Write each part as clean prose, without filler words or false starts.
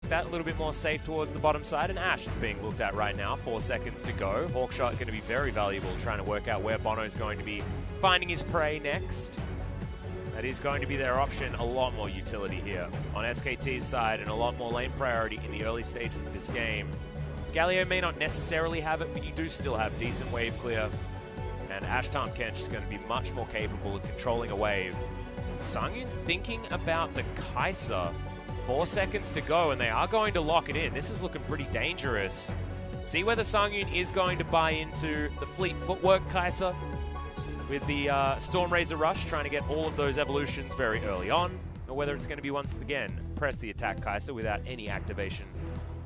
that little bit more safe towards the bottom side, and Ashe is being looked at right now. 4 seconds to go. Hawkshot going to be very valuable trying to work out where Bono's going to be finding his prey next. That is going to be their option. A lot more utility here on SKT's side and a lot more lane priority in the early stages of this game. Galio may not necessarily have it, but you do still have decent wave clear. And Ashe Tom Kench is going to be much more capable of controlling a wave. Sangyun thinking about the Kai'Sa. 4 seconds to go, and they are going to lock it in. This is looking pretty dangerous. See whether Sangyun is going to buy into the fleet footwork Kai'Sa with the Stormrazor Rush, trying to get all of those evolutions very early on, or whether it's going to be once again press the attack Kai'Sa without any activation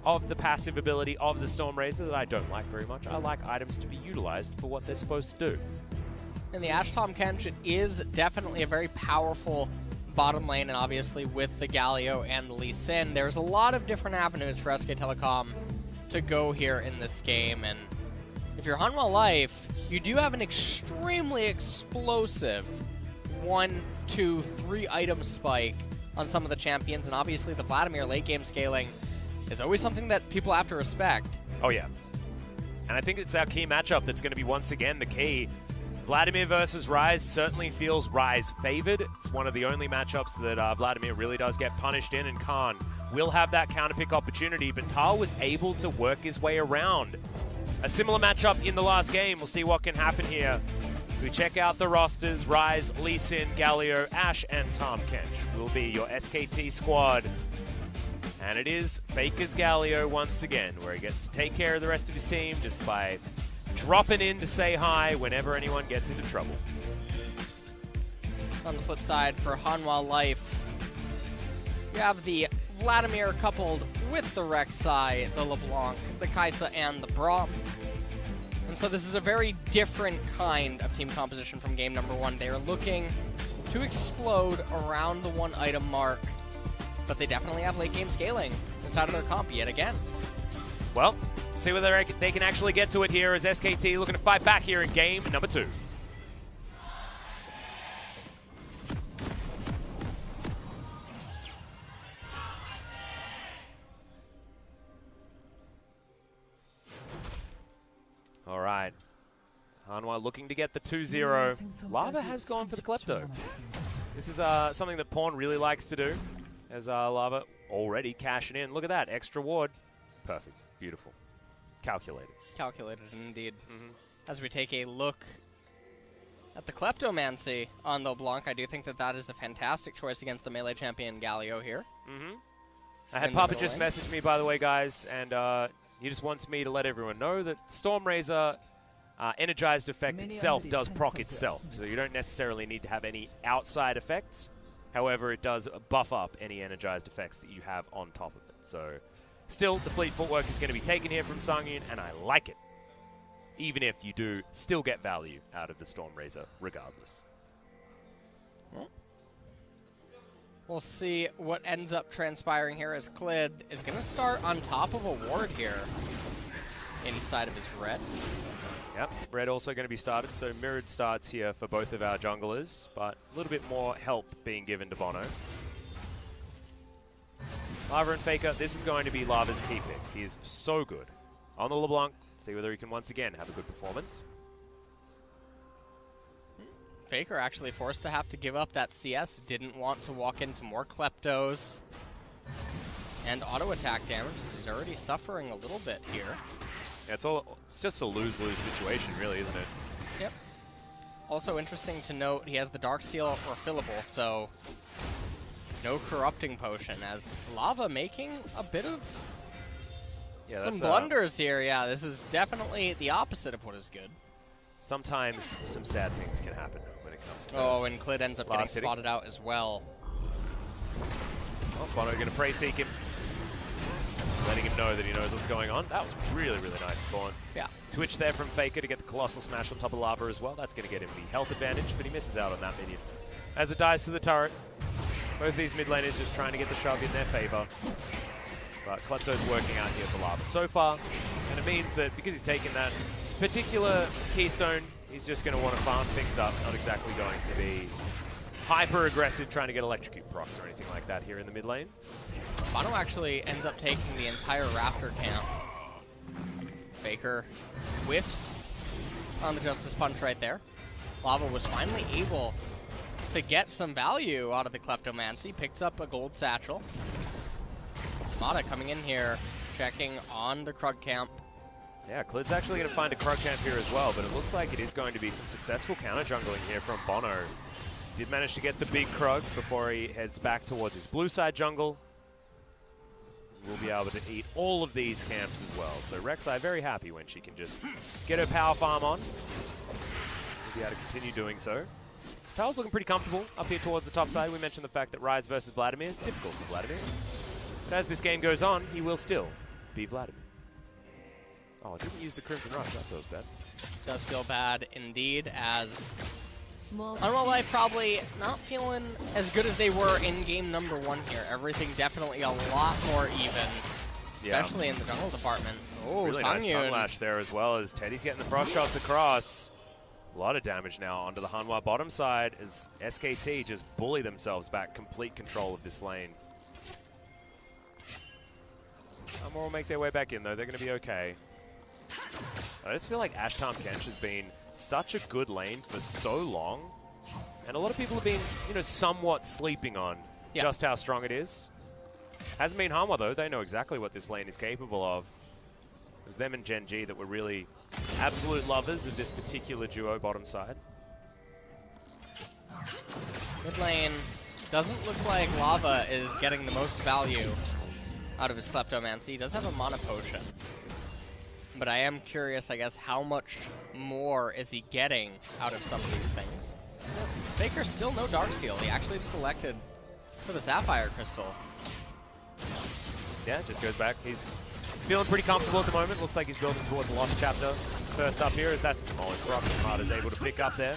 of the passive ability of the Stormrazor that I don't like very much. I like items to be utilized for what they're supposed to do. In the Ashe Tom Kench, it is definitely a very powerful bottom lane, and obviously with the Galio and the Lee Sin, there's a lot of different avenues for SK Telecom to go here in this game, and if you're Hanwha Life, you do have an extremely explosive 1, 2, 3 item spike on some of the champions, and obviously the Vladimir late game scaling is always something that people have to respect. Oh yeah, and I think it's our key matchup that's going to be once again the key. Vladimir versus Ryze certainly feels Ryze favored. It's one of the only matchups that Vladimir really does get punished in, and Khan will have that counterpick opportunity, but Tal was able to work his way around. A similar matchup in the last game. We'll see what can happen here. So we check out the rosters. Ryze, Lee Sin, Galio, Ashe, and Tom Kench will be your SKT squad. And it is Faker's Galio once again, where he gets to take care of the rest of his team just by dropping in to say hi whenever anyone gets into trouble. On the flip side, for Hanwha Life, you have the Vladimir coupled with the Rek'Sai, the LeBlanc, the Kai'Sa, and the Braum. And so this is a very different kind of team composition from game number 1. They are looking to explode around the 1 item mark, but they definitely have late game scaling inside of their comp yet again. Well, see whether they can actually get to it here as SKT looking to fight back here in game number 2. All right. Hanwha looking to get the 2-0. Lava has gone for the Klepto. This is something that Pawn really likes to do, as Lava already cashing in. Look at that, extra ward. Perfect, beautiful. Calculated. Calculated, indeed. As we take a look at the Kleptomancy on the Blanc, I do think that that is a fantastic choice against the melee champion Galio here. I had Papa just messaged me, by the way, guys, and he just wants me to let everyone know that Stormrazor energized effect itself does proc itself, so you don't necessarily need to have any outside effects. However, it does buff up any energized effects that you have on top of it. So still, the fleet footwork is going to be taken here from Sangyun, and I like it. Even if you do still get value out of the Stormrazor, regardless. We'll see what ends up transpiring here as Klid is going to start on top of a ward here inside of his red. Yep, red also going to be started, so mirrored starts here for both of our junglers, but a little bit more help being given to Bono. Lava and Faker, this is going to be Lava's key pick. He is so good. On the LeBlanc, see whether he can once again have a good performance. Faker actually forced to have to give up that CS, didn't want to walk into more Kleptos and auto attack damage. He's already suffering a little bit here. Yeah, it's just a lose-lose situation, really, isn't it? Yep. Also interesting to note, he has the Dark Seal refillable, so no corrupting potion, as Lava making a bit of some blunders here. Yeah, this is definitely the opposite of what is good. Sometimes some sad things can happen when it comes to and Klid ends up getting spotted out as well. Oh, Bono going to prey seek him, letting him know that he knows what's going on. That was really, really nice spawn. Yeah. Twitch there from Faker to get the Colossal Smash on top of Lava as well. That's going to get him the health advantage, but he misses out on that minion. As it dies to the turret, both these mid laners just trying to get the shove in their favor. But Klepto's working out here for Lava so far, and it means that because he's taken that particular keystone, he's just going to want to farm things up, not exactly going to be hyper-aggressive trying to get electrocute procs or anything like that here in the mid lane. Bono actually ends up taking the entire Raptor camp. Faker whiffs on the Justice Punch right there. Lava was finally able to get some value out of the Kleptomancy. Picks up a gold satchel. Mata coming in here, checking on the Krug camp. Yeah, Klid's actually going to find a Krug camp here as well, but it looks like it is going to be some successful counter jungling here from Bono. Did manage to get the big Krug before he heads back towards his blue side jungle. We'll be able to eat all of these camps as well. So Rek'Sai very happy when she can just get her power farm on. We'll be able to continue doing so. Tal's looking pretty comfortable up here towards the top side. We mentioned the fact that Rise versus Vladimir is difficult for Vladimir. But as this game goes on, he will still be Vladimir. Oh, I didn't use the Crimson Rush. That feels bad. Does feel bad indeed, as Hanwha Life probably not feeling as good as they were in game number 1 here. Everything definitely a lot more even, especially in the jungle department. Oh, really nice tongue lash there as well, as Teddy's getting the frost shots across. A lot of damage now onto the Hanwha bottom side as SKT just bully themselves back, complete control of this lane. Hanwha will make their way back in though, they're going to be okay. I just feel like Ashtam Kench has been such a good lane for so long, and a lot of people have been, you know, somewhat sleeping on just how strong it is. Hasn't been Hanwha though, they know exactly what this lane is capable of. It was them and Gen G that were really absolute lovers of this particular duo bottom side. Mid lane doesn't look like Lava is getting the most value out of his Kleptomancy. He does have a mana potion, but I am curious, I guess, how much more is he getting out of some of these things? Faker still no Darksteel. He actually just elected for the Sapphire Crystal. Yeah, just goes back. He's feeling pretty comfortable at the moment. Looks like he's building towards the Lost Chapter. First up here is that's demolished. Rock is able to pick up there.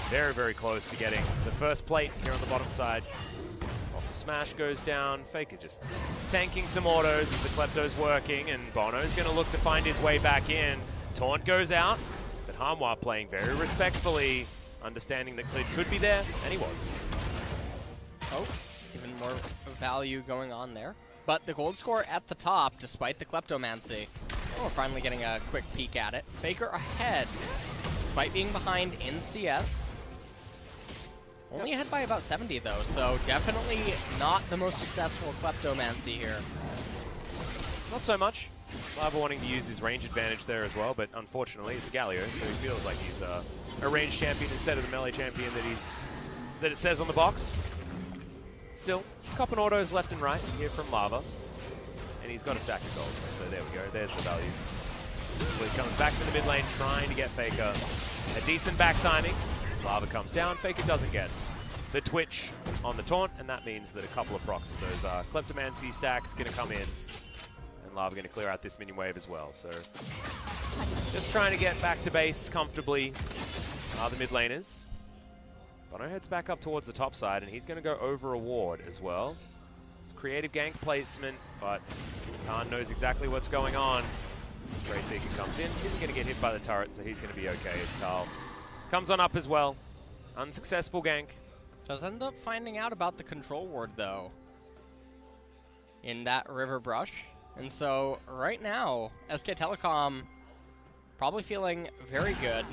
Very, very close to getting the first plate here on the bottom side. Also, Smash goes down. Faker just tanking some autos as the Klepto's working, and Bono's going to look to find his way back in. Taunt goes out, but Hanwha playing very respectfully, understanding that Klid could be there, and he was. Oh, even more value going on there. But the gold score at the top, despite the Kleptomancy. Oh, we're finally getting a quick peek at it. Faker ahead, despite being behind in CS. Only ahead by about 70 though, so definitely not the most successful Kleptomancy here. Not so much. Lava wanting to use his range advantage there as well, but unfortunately it's a Galio, so he feels like he's a range champion instead of the melee champion that it says on the box. Still, copping autos left and right here from Lava. And he's got a sack of gold, so there we go. There's the value. He comes back to the mid lane, trying to get Faker a decent back timing. Lava comes down. Faker doesn't get the twitch on the taunt, and that means that a couple of procs of those Kleptomancy stacks going to come in. And Lava going to clear out this minion wave as well. So just trying to get back to base comfortably are the mid laners. Bono heads back up towards the top side, and he's going to go over a ward as well. It's creative gank placement, but Khan knows exactly what's going on. Grey Seeker comes in. He's going to get hit by the turret, so he's going to be okay as Tal comes on up as well. Unsuccessful gank. Does end up finding out about the control ward, though, in that river brush. And so, right now, SK Telecom probably feeling very good.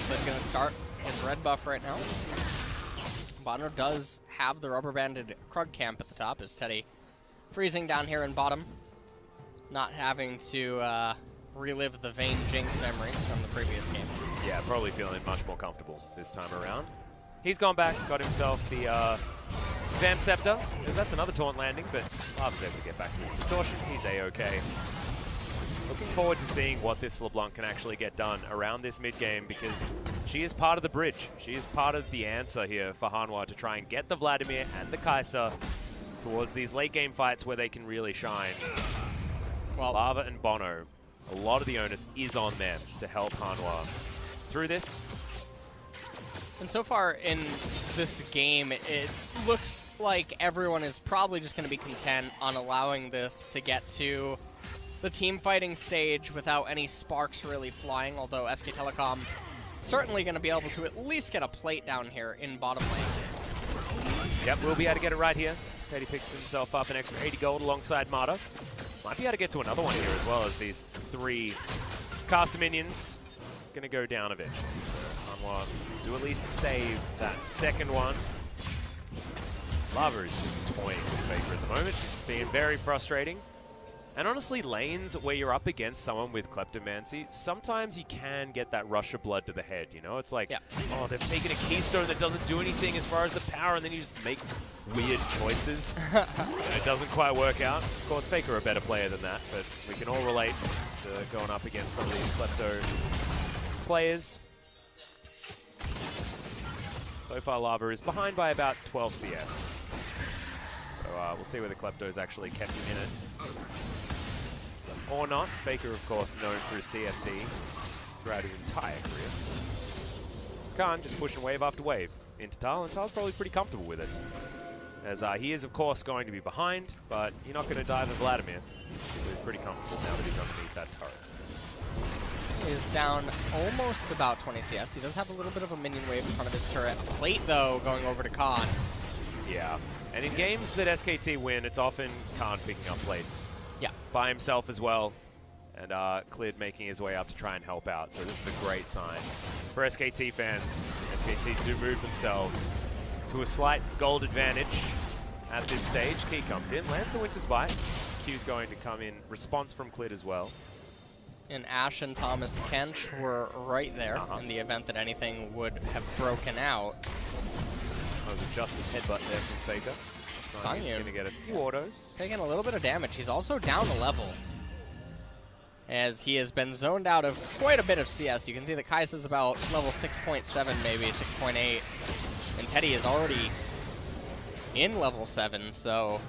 He's going to start his red buff right now. Bono does have the rubber-banded Krug camp at the top, as Teddy freezing down here in bottom. Not having to relive the vain Jinx memories from the previous game. Yeah, probably feeling much more comfortable this time around. He's gone back, got himself the Vamp Scepter. That's another taunt landing, but Lava's able to get back to his distortion. He's A-okay. Looking forward to seeing what this LeBlanc can actually get done around this mid-game, because she is part of the bridge. She is part of the answer here for Hanwha to try and get the Vladimir and the Kai'Sa towards these late-game fights where they can really shine. Well, Lava and Bono, a lot of the onus is on them to help Hanwha through this. And so far in this game, it looks like everyone is probably just going to be content on allowing this to get to the team fighting stage without any sparks really flying, although SK Telecom certainly going to be able to at least get a plate down here in bottom lane. Yep, we'll be able to get it right here. Teddy picks himself up an extra 80 gold alongside Mata. Might be able to get to another one here as well, as these 3 caster minions going to go down eventually. So Hanwha do at least save that second one. Lava is just toying with Faker at the moment, being very frustrating. And honestly, lanes where you're up against someone with Kleptomancy, sometimes you can get that rush of blood to the head, you know? It's like, oh, they've taken a keystone that doesn't do anything as far as the power, and then you just make weird choices. And it doesn't quite work out. Of course, Faker a better player than that, but we can all relate to going up against some of these Klepto players. So far, Lava is behind by about 12 CS. So we'll see where the Kleptos actually kept him in it. Or not. Faker, of course, known for his CSD throughout his entire career. It's Khan just pushing wave after wave into Tal, and Tal's probably pretty comfortable with it. As he is, of course, going to be behind, but you're not going to dive at Vladimir. So he's pretty comfortable now that he's underneath that turret. He is down almost about 20 CS. He does have a little bit of a minion wave in front of his turret. Plate, though, going over to Khan. Yeah. And in games that SKT win, it's often Khan picking up plates. Yeah. By himself as well. And Clid making his way up to try and help out. So this is a great sign for SKT fans. SKT do move themselves to a slight gold advantage at this stage. Key comes in, lands the Winter's Bite. Q's going to come in. Response from Clid as well. And Ash and Thomas Kench were right there in the event that anything would have broken out. That was a Justice headbutt there from Faker. He's going to get a few autos. Taking a little bit of damage. He's also down a level, as he has been zoned out of quite a bit of CS. You can see that Kai'Sa's about level 6.7, maybe 6.8, and Teddy is already in level 7, so...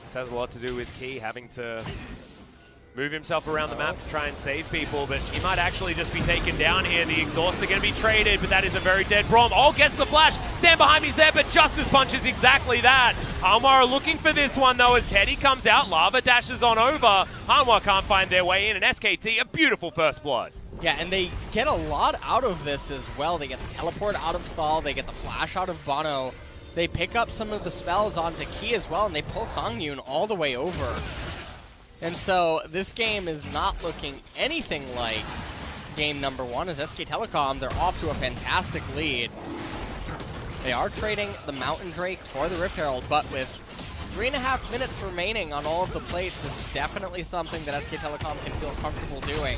This has a lot to do with Key having to move himself around the map to try and save people, but he might actually just be taken down here. The exhausts are going to be traded, but that is a very dead Braum. Oh, gets the flash. Stand behind me's there, but Justice punches exactly that. Hanwha are looking for this one, though, as Teddy comes out. Lava dashes on over. Hanwha can't find their way in, and SKT, a beautiful first blood. Yeah, and they get a lot out of this as well. They get the teleport out of Thal. They get the flash out of Bono. They pick up some of the spells onto Key as well, and they pull Songyun all the way over. And so this game is not looking anything like game number 1 as SK Telecom. They're off to a fantastic lead. They are trading the Mountain Drake for the Rift Herald, but with 3.5 minutes remaining on all of the plates, this is definitely something that SK Telecom can feel comfortable doing,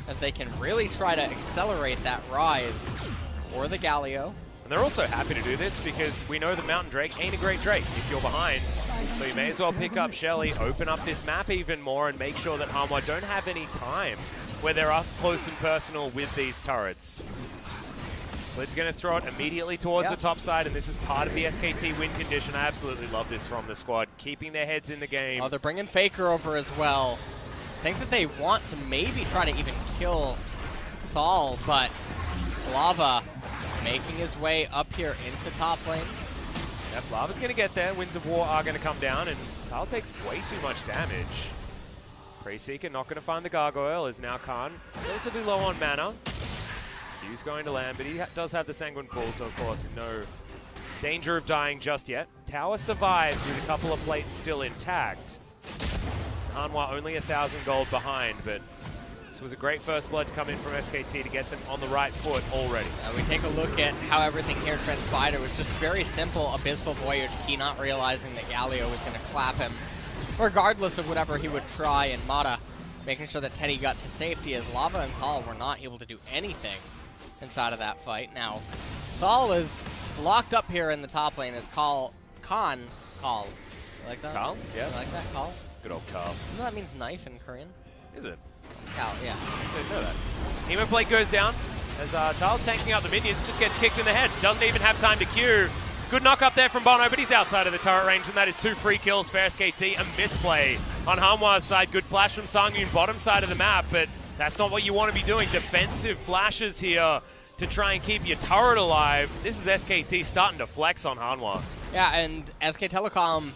as they can really try to accelerate that rise for the Galio. And they're also happy to do this because we know the Mountain Drake ain't a great Drake if you're behind. So you may as well pick up HLE, open up this map even more, and make sure that Hanwha don't have any time where they're up close and personal with these turrets. Lid's going to throw it immediately towards the top side, and this is part of the SKT win condition. I absolutely love this from the squad, keeping their heads in the game. Oh, they're bringing Faker over as well. I think that they want to maybe try to even kill Thal, but Lava making his way up here into top lane. Yep, Lava's going to get there. Winds of War are going to come down, and Tal takes way too much damage. Preyseeker not going to find the Gargoyle, is now Khan relatively low on mana. Q's going to land, but he does have the Sanguine Pool, so of course no danger of dying just yet. Tower survives with a couple of plates still intact. Hanwha only 1,000 gold behind, but this was a great first blood to come in from SKT to get them on the right foot already. We take a look at how everything here transpired. It was just very simple Abyssal Voyage. Key not realizing that Galio was going to clap him, regardless of whatever he would try, and Mata making sure that Teddy got to safety, as Lava and Thal were not able to do anything inside of that fight. Now, Thal is locked up here in the top lane as Khan. You like that? Carl? Yeah. You like that, Carl? Good old Carl. You know that means knife in Korean? Is it? Cal, yeah. I didn't know that. Hemo plate goes down as Tal's tanking out the minions, just gets kicked in the head. Doesn't even have time to Q. Good knock up there from Bono, but he's outside of the turret range, and that is 2 free kills for SKT. A misplay on Hanwha's side. Good flash from Songyun, bottom side of the map, but that's not what you want to be doing. Defensive flashes here to try and keep your turret alive. This is SKT starting to flex on Hanwha. Yeah, and SK Telecom,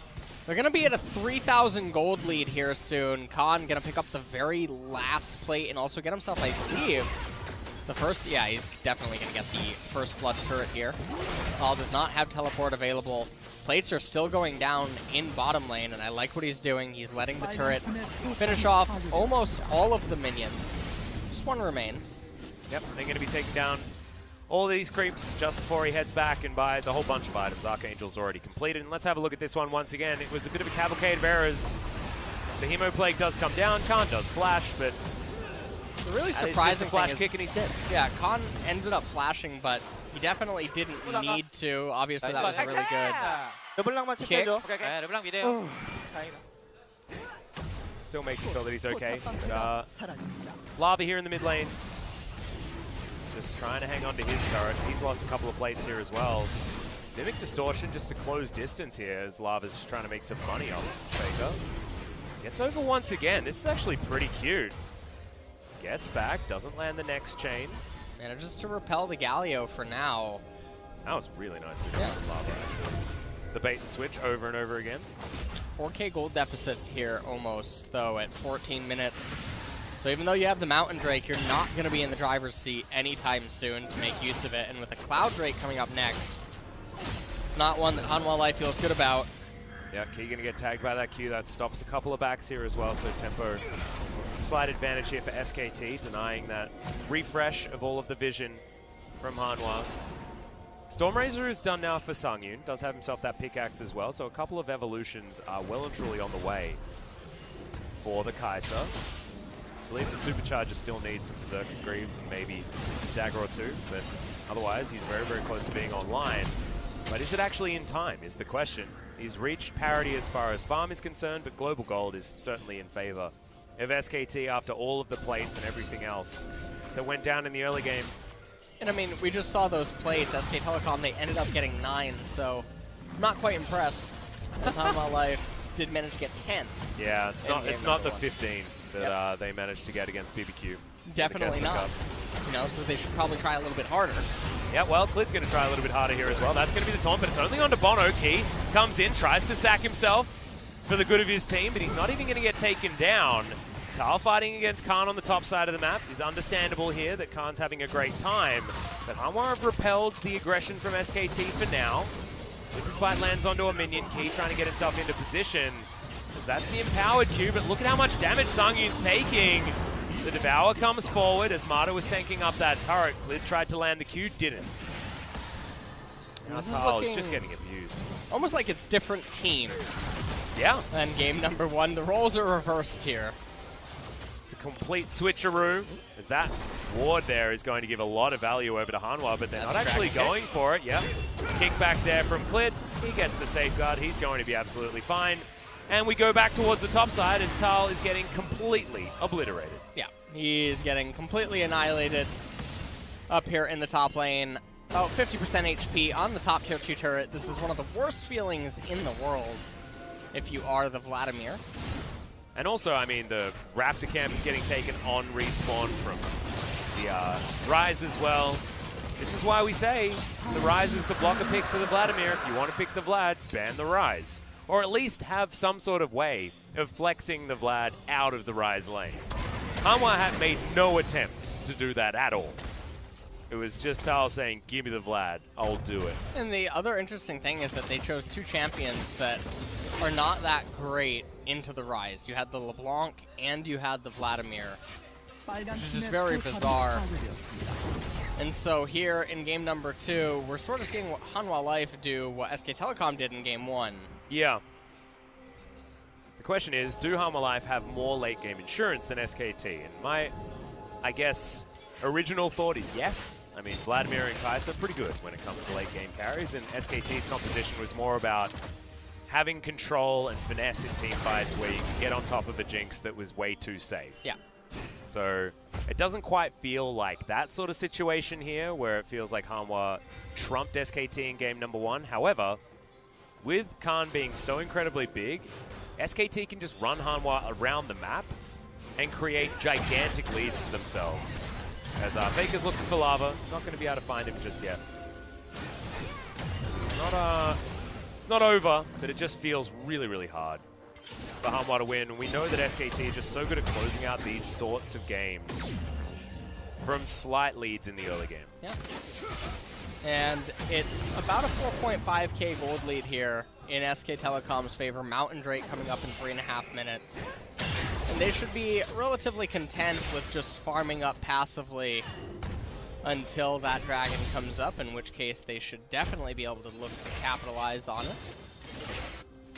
they're going to be at a 3,000 gold lead here soon. Khan going to pick up the very last plate and also get himself, I believe, the first... Yeah, he's definitely going to get the first blood turret here. Saul does not have teleport available. plates are still going down in bottom lane, and I like what he's doing. He's letting the turret finish off almost all of the minions. Just one remains. Yep, they're going to be taking down all these creeps just before he heads back and buys a whole bunch of items. Archangel's already completed. And let's have a look at this one once again. It was a bit of a cavalcade of errors. The Hemoplague does come down. Khan does flash, but the really surprising flash thing kick and he's dead. Yeah, Khan ended up flashing, but he definitely didn't need to. Obviously, that was a really good kick. Still making sure that he's okay. Lava here in the mid lane. Just trying to hang on to his turret. He's lost a couple of plates here as well. Mimic Distortion just to close distance here as Lava's just trying to make some money on Faker. Gets over once again. This is actually pretty cute. Gets back, doesn't land the next chain. Manages to repel the Galio for now. That was really nicely done from Lava, actually. The bait and switch over and over again. 4K gold deficit here almost, though, at 14 minutes. So even though you have the Mountain Drake, you're not going to be in the driver's seat anytime soon to make use of it. And with a Cloud Drake coming up next, it's not one that Hanwha Life feels good about. Yeah, Key going to get tagged by that Q. That stops a couple of backs here as well, so tempo slight advantage here for SKT, denying that refresh of all of the vision from Hanwha. Stormrazor is done now for Sangyun, does have himself that pickaxe as well, so a couple of evolutions are well and truly on the way for the Kai'Sa. I believe the Supercharger still needs some Berserker's Greaves and maybe a dagger or two, but otherwise he's very, very close to being online. But is it actually in time, is the question. He's reached parity as far as farm is concerned, but Global Gold is certainly in favor of SKT after all of the plates and everything else that went down in the early game. And I mean, we just saw those plates, SK Telecom, they ended up getting 9, so I'm not quite impressed. As Hanwha Life did manage to get 10. Yeah, it's not the 15 that they managed to get against BBQ. Definitely not. You know, so they should probably try a little bit harder. Yeah, well, Klid's going to try a little bit harder here as well. That's going to be the taunt, but it's only on to Bono. Key comes in, tries to sack himself for the good of his team, but he's not even going to get taken down. Tal fighting against Khan on the top side of the map is understandable here that Khan's having a great time, but Hanwha have repelled the aggression from SKT for now. Despite lands onto a minion, Key trying to get himself into position. Because that's the empowered Q, but look at how much damage Sangyun's taking. The Devour comes forward as Mata was tanking up that turret. Klid tried to land the Q, didn't. Tal is just getting abused. Almost like it's different teams. Yeah. Than game number 1. The roles are reversed here. It's a complete switcheroo, as that ward there is going to give a lot of value over to Hanwha, but they're not actually going for it. Yep. Kick back there from Klid. He gets the safeguard. He's going to be absolutely fine. And we go back towards the top side as Tal is getting completely obliterated. Yeah, he's getting completely annihilated up here in the top lane. About 50% HP on the top tier 2 turret. This is one of the worst feelings in the world if you are the Vladimir. And also, I mean, the Raptor camp is getting taken on respawn from the Ryze as well. This is why we say the Ryze is the blocker pick to the Vladimir. If you want to pick the Vlad, ban the Ryze. Or at least have some sort of way of flexing the Vlad out of the Ryze lane. Hanwha had made no attempt to do that at all. It was just Tal saying, give me the Vlad, I'll do it. And the other interesting thing is that they chose 2 champions that are not that great into the Ryze. You had the LeBlanc and you had the Vladimir, which is just very bizarre. And so here in game number 2, we're sort of seeing what Hanwha Life do, what SK Telecom did in game 1. Yeah. The question is, do Hanwha Life have more late game insurance than SKT? And my, I guess, original thought is yes. I mean, Vladimir and Kai'Sa are pretty good when it comes to late game carries, and SKT's composition was more about having control and finesse in team fights where you can get on top of a Jinx that was way too safe. Yeah. So it doesn't quite feel like that sort of situation here where it feels like Hanwha trumped SKT in game number 1. However, with Khan being so incredibly big, SKT can just run Hanwha around the map and create gigantic leads for themselves. As Faker's looking for Lava, not going to be able to find him just yet. It's not over, but it just feels really, really hard for Hanwha to win. And we know that SKT are just so good at closing out these sorts of games from slight leads in the early game. Yeah. And it's about a 4.5k gold lead here in SK Telecom's favor. Mountain Drake coming up in 3.5 minutes. And they should be relatively content with just farming up passively until that dragon comes up, in which case they should definitely be able to look to capitalize on it.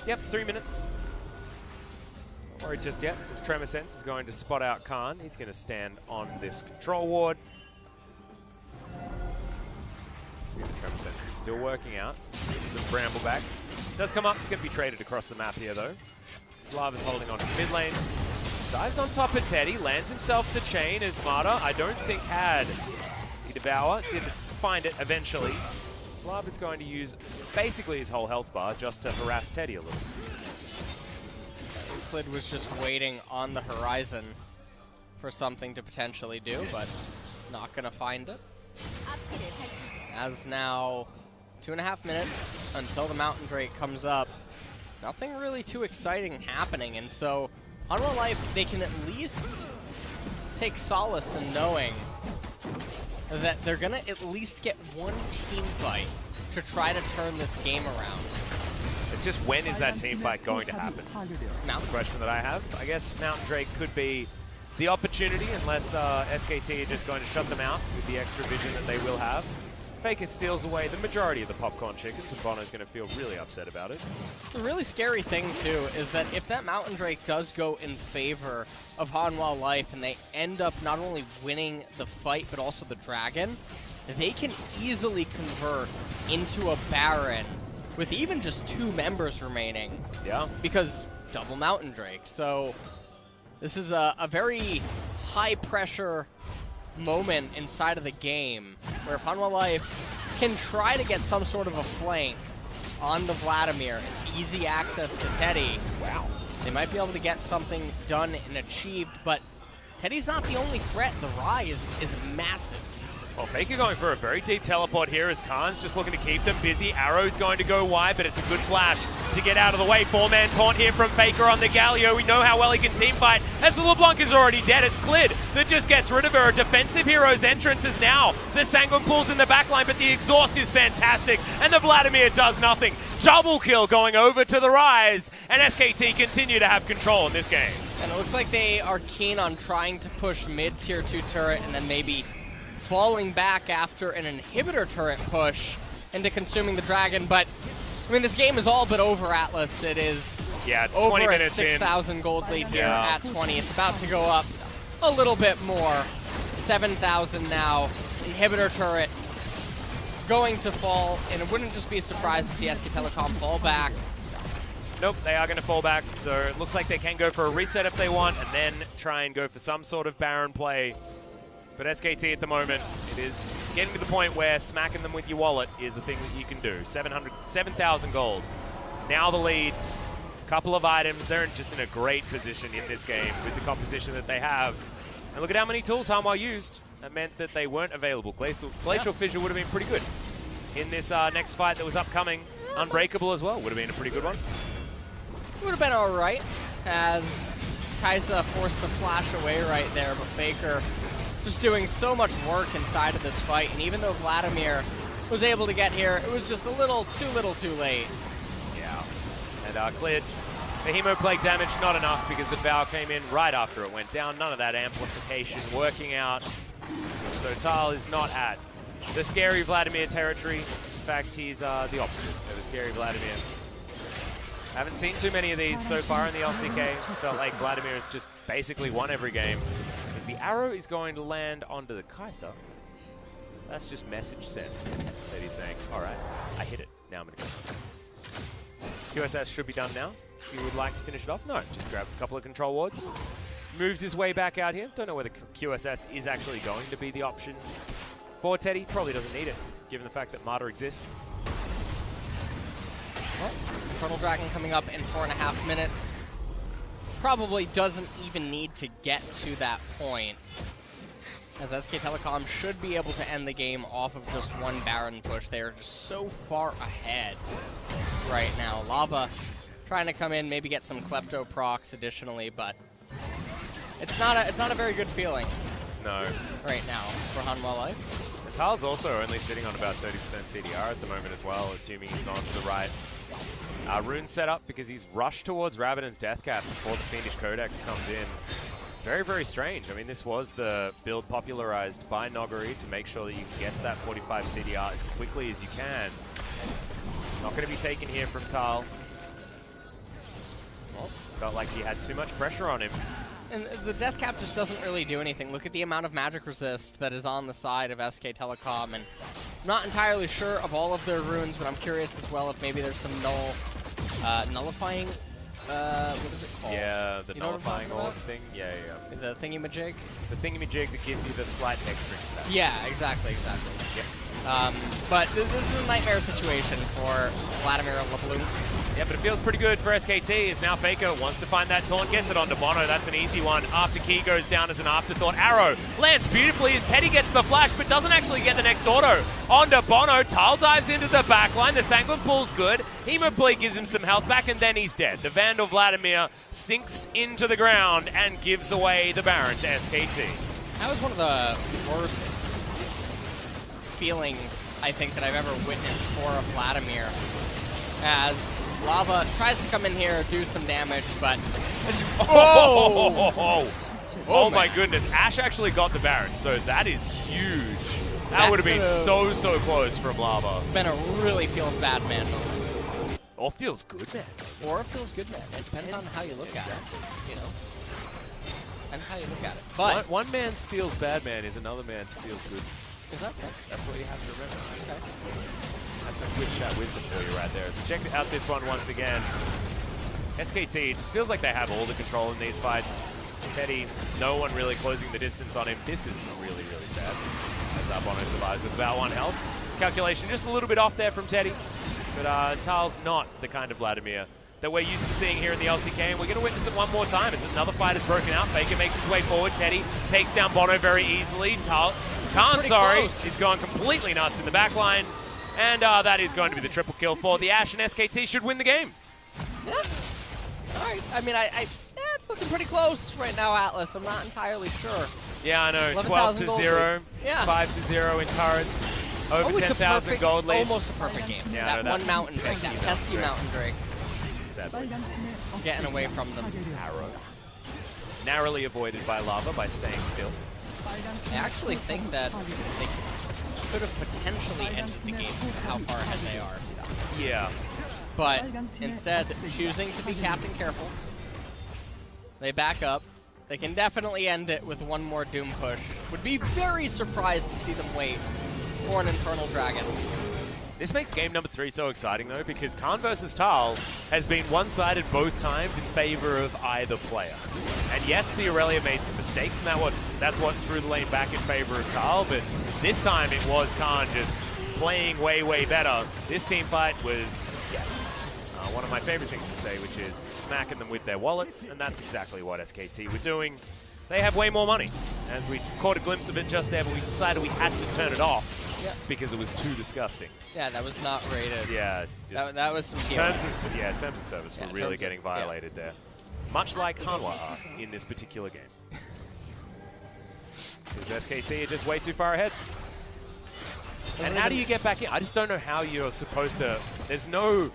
Yep, 3 minutes. Don't worry just yet. This Tremor Sense is going to spot out Khan. He's going to stand on this control ward. See if the Tremor Sense is still working out. Some Brambleback. Does come up. It's going to be traded across the map here, though. Lava's holding on to mid lane. Dives on top of Teddy. Lands himself the chain as Marta, I don't think, had the Devour. Did find it eventually. Lava's going to use basically his whole health bar just to harass Teddy a little. Euclid was just waiting on the horizon for something to potentially do, but not going to find it. As now 2.5 minutes until the Mountain Drake comes up. Nothing really too exciting happening, and so Hanwha Life, they can at least take solace in knowing that they're going to at least get one team fight to try to turn this game around. It's just, when is that team fight going to happen? That's the question that I have. I guess Mountain Drake could be the opportunity, unless SKT are just going to shut them out with the extra vision that they will have. Faker steals away the majority of the popcorn chickens, and Bono's going to feel really upset about it. The really scary thing, too, is that if that Mountain Drake does go in favor of Hanwha Life and they end up not only winning the fight, but also the dragon, they can easily convert into a Baron with even just 2 members remaining. Yeah. Because double Mountain Drake. So this is a very high-pressure moment inside of the game where if Hanwha Life can try to get some sort of a flank on the Vladimir and easy access to Teddy, wow, they might be able to get something done and achieved, but Teddy's not the only threat. The rise is massive. Well, Faker going for a very deep teleport here as Khan's just looking to keep them busy. Arrow's going to go wide, but it's a good flash to get out of the way. 4-man taunt here from Faker on the Galio. We know how well he can teamfight as the LeBlanc is already dead. It's Clid that just gets rid of her. A defensive hero's entrance is now the Sanguine pulls in the backline, but the exhaust is fantastic, and the Vladimir does nothing. Double kill going over to the Rise, and SKT continue to have control in this game. And it looks like they are keen on trying to push mid tier 2 turret and then maybe falling back after an inhibitor turret push into consuming the dragon, but I mean, this game is all but over, Atlas. It is it's over 20 minutes 6,000 gold lead here at 20. It's about to go up a little bit more. 7,000 now. Inhibitor turret going to fall, and it wouldn't just be a surprise to see SK Telecom fall back. Nope, they are going to fall back, so it looks like they can go for a reset if they want, and then try and go for some sort of Baron play. But SKT at the moment, it is getting to the point where smacking them with your wallet is the thing that you can do. 7,000 gold. Now the lead. Couple of items. They're just in a great position in this game with the composition that they have. And look at how many tools Hanwha used. That meant that they weren't available. Glacial Fissure would have been pretty good in this next fight that was upcoming. Unbreakable as well would have been a pretty good one. Would have been all right, as Kai'Sa forced the flash away right there, but Faker just doing so much work inside of this fight, and even though Vladimir was able to get here, it was just a little too late. Yeah. And Clid, the Hemo Plague damage, not enough because the Vow came in right after it went down. None of that amplification working out. So Tal is not at the scary Vladimir territory. In fact, he's the opposite of the scary Vladimir. Haven't seen too many of these so far in the LCK. It's felt like Vladimir has just basically won every game. The arrow is going to land onto the Kai'Sa. That's just message sent that he's saying, all right, I hit it. Now I'm going to go. QSS should be done now. If you would like to finish it off, no, just grabs a couple of control wards. Moves his way back out here. Don't know whether QSS is actually going to be the option for Teddy. Probably doesn't need it, given the fact that Marta exists. Well, Turtle Dragon coming up in 4.5 minutes. Probably doesn't even need to get to that point, as SK Telecom should be able to end the game off of just one Baron push. They are just so far ahead right now. Lava trying to come in, maybe get some Klepto procs additionally, but it's not a very good feeling. No. Right now for Hanwha Life. Tal's also only sitting on about 30% CDR at the moment as well, assuming he's gone to the right. Rune set up because he's rushed towards Rabadon's Deathcap before the Fiendish Codex comes in. Very, very strange. I mean, this was the build popularized by Noguri to make sure that you can get to that 45 CDR as quickly as you can. Not going to be taken here from Tal. Well, felt like he had too much pressure on him. And the Death Cap just doesn't really do anything. Look at the amount of magic resist that is on the side of SK Telecom, and I'm not entirely sure of all of their runes, but I'm curious as well if maybe there's some nullifying, what is it called? Yeah, the nullifying orb thing. Yeah. The thingy-majig? The thingy-majig that gives you the slight extra. Yeah, exactly. Yep. But this is a nightmare situation for Vladimir and LeBlue. Yeah, but it feels pretty good for SKT as now Faker wants to find that taunt, gets it onto Bono. That's an easy one. After Key goes down as an afterthought. Arrow lands beautifully as Teddy gets the flash, but doesn't actually get the next auto. Onto Bono. Tal dives into the backline. The Sanguine pull's good. Hemoplate gives him some health back, and then he's dead. The Vandal Vladimir sinks into the ground and gives away the Baron to SKT. That was one of the worst feelings, I think, that I've ever witnessed for a Vladimir. As Lava tries to come in here, do some damage, but... Oh my goodness. Ash actually got the Baron, so that is huge. That would have been so close from Lava. Been a really feels bad man moment. Or feels good man. Or feels good man. It depends on how you look at it, you know? Depends how you look at it. But one man's feels bad man is another man's feels good. Is that so? That's what you have to remember. Okay. That's some Twitch chat wisdom for you right there. As we check out this one once again. SKT, it just feels like they have all the control in these fights. Teddy, no one really closing the distance on him. This is really sad. As Bono survives with about 1 health. Calculation just a little bit off there from Teddy. But Tal's not the kind of Vladimir that we're used to seeing here in the LCK, and we're going to witness it one more time as another fight is broken out. Faker makes his way forward. Teddy takes down Bono very easily. Tal can't, he's gone completely nuts in the back line. And that is going to be the triple kill for the Ash, and SKT should win the game. Yeah. All right. I mean, it's looking pretty close right now, Atlas. I'm not entirely sure. Yeah, I know. 12-0, yeah. 5-0 in turrets, over 10,000 gold lead. Almost a perfect game. Yeah, that one Mountain Drake, that pesky Mountain Drake. Sadly. Getting away from them. Arrow. Narrowly avoided by Lava by staying still. I actually think that they could have potentially ended the game with how far ahead they are. Yeah. But instead, choosing to be Captain Careful, they back up. They can definitely end it with one more Doom push. Would be very surprised to see them wait for an Infernal Dragon. This makes game number 3 so exciting, though, because Khan versus Tal has been one-sided both times in favor of either player. And yes, the Aurelia made some mistakes, and that's what threw the lane back in favor of Tal, but this time it was Khan just playing way better. This team fight was, yes, one of my favorite things to say, which is smacking them with their wallets, and that's exactly what SKT were doing. They have way more money, as we caught a glimpse of it just there, but we decided we had to turn it off. Yep. Because it was too disgusting. Yeah, that was not rated. Yeah, that was some terms of service were really getting violated there. Much like Hanwha are in this particular game. Because SKT are just way too far ahead. And how do you get back in? I just don't know how you're supposed to. There's no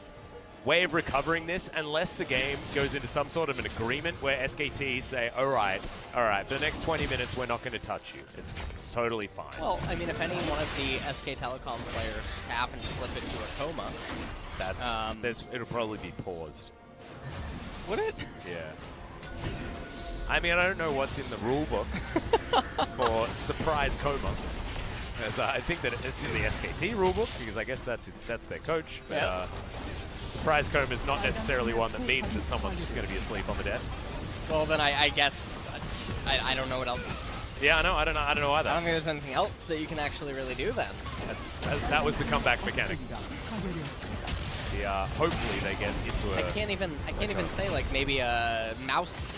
way of recovering this unless the game goes into some sort of an agreement where SKT say, all right, for the next 20 minutes, we're not going to touch you. It's totally fine. Well, I mean, if any one of the SK Telecom players just happen to slip into a coma, it'll probably be paused. Would it? Yeah. I mean, I don't know what's in the rule book for surprise coma. As I think that it's in the SKT rulebook because I guess that's their coach. But, yep. Surprise coma is not necessarily one that means that someone's just going to be asleep on the desk. Well, then I guess I don't know what else. Yeah, I know. I don't know either. I don't think there's anything else that you can actually really do then. That was the comeback mechanic. Hopefully they get into a. I can't even say like maybe a mouse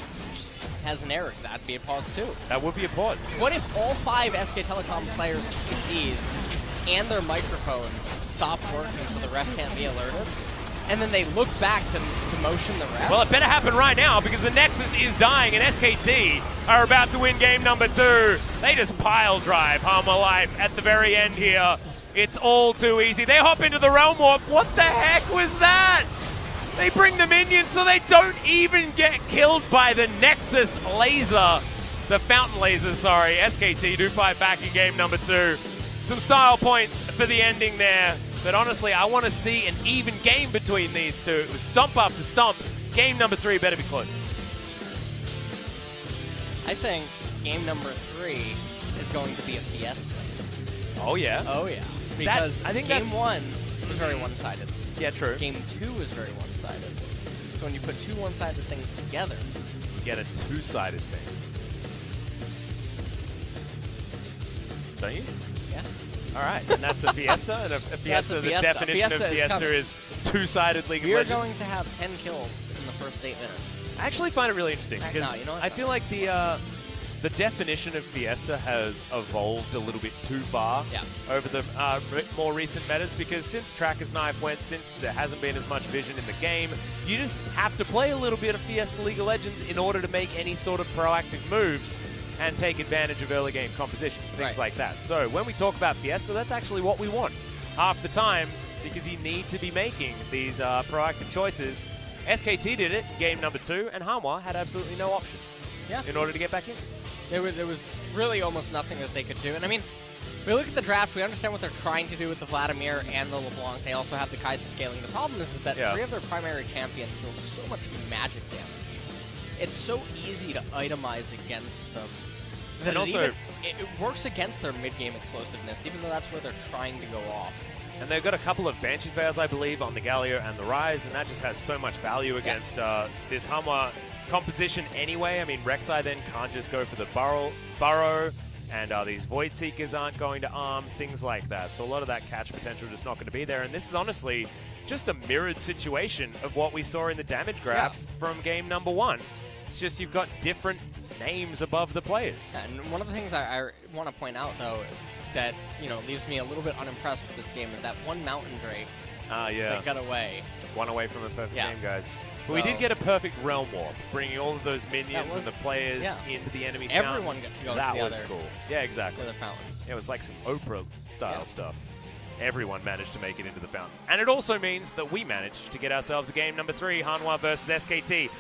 has an error. That'd be a pause too. That would be a pause. What if all 5 SK Telecom players' PCs and their microphones stop working so the ref can't be alerted? And then they look back to motion the ref? Well, it better happen right now because the Nexus is dying and SKT are about to win game number 2. They just pile drive Hanwha Life at the very end here. It's all too easy. They hop into the Realm Warp. What the heck was that? They bring the minions so they don't even get killed by the Nexus laser. The Fountain laser, sorry. SKT do fight back in game number 2. Some style points for the ending there. But honestly, I want to see an even game between these two. It was stomp after stomp. Game number 3 better be close. I think game number 3 is going to be a fiesta. Oh, yeah. Oh, yeah. Because I think game 1 was very one-sided. Yeah, true. Game 2 was very one-sided. So when you put two one-sided things together, you get a two-sided thing. Don't you? yeah. All right, and that's a fiesta, and a fiesta, the definition of fiesta is two-sided League of Legends. We are going to have 10 kills in the first 8 minutes. I actually find it really interesting because you know I feel like the definition of fiesta has evolved a little bit too far over the more recent metas, because since Tracker's Knife went, since there hasn't been as much vision in the game, you just have to play a little bit of Fiesta League of Legends in order to make any sort of proactive moves and take advantage of early game compositions, things like that. So when we talk about Fiesta, that's actually what we want half the time, because you need to be making these proactive choices. SKT did it in game number 2, and Hanwha had absolutely no option in order to get back in. There was really almost nothing that they could do. And I mean, we look at the draft, we understand what they're trying to do with the Vladimir and the LeBlanc. They also have the Kai'Sa scaling. The problem is that 3 of their primary champions deal so much magic damage. It's so easy to itemize against them. And also, it works against their mid-game explosiveness, even though that's where they're trying to go off. And they've got a couple of Banshee Veils, I believe, on the Galio and the Rise, and that just has so much value against this Hanwha composition anyway. I mean, Rek'Sai then can't just go for the burrow, and these Void Seekers aren't going to arm, things like that. So a lot of that catch potential just not going to be there. And this is honestly just a mirrored situation of what we saw in the damage graphs from game number 1. It's just you've got different names above the players. And one of the things I want to point out, though, that leaves me a little bit unimpressed with this game is that one Mountain Drake that got away. One away from a perfect game, guys. So but we did get a perfect Realm Warp, bringing all of those minions and the players into the enemy fountain. Everyone got to go that into the was cool. Yeah, exactly. The fountain. It was like some Oprah-style stuff. Everyone managed to make it into the fountain. And it also means that we managed to get ourselves a game number 3, Hanwha versus SKT.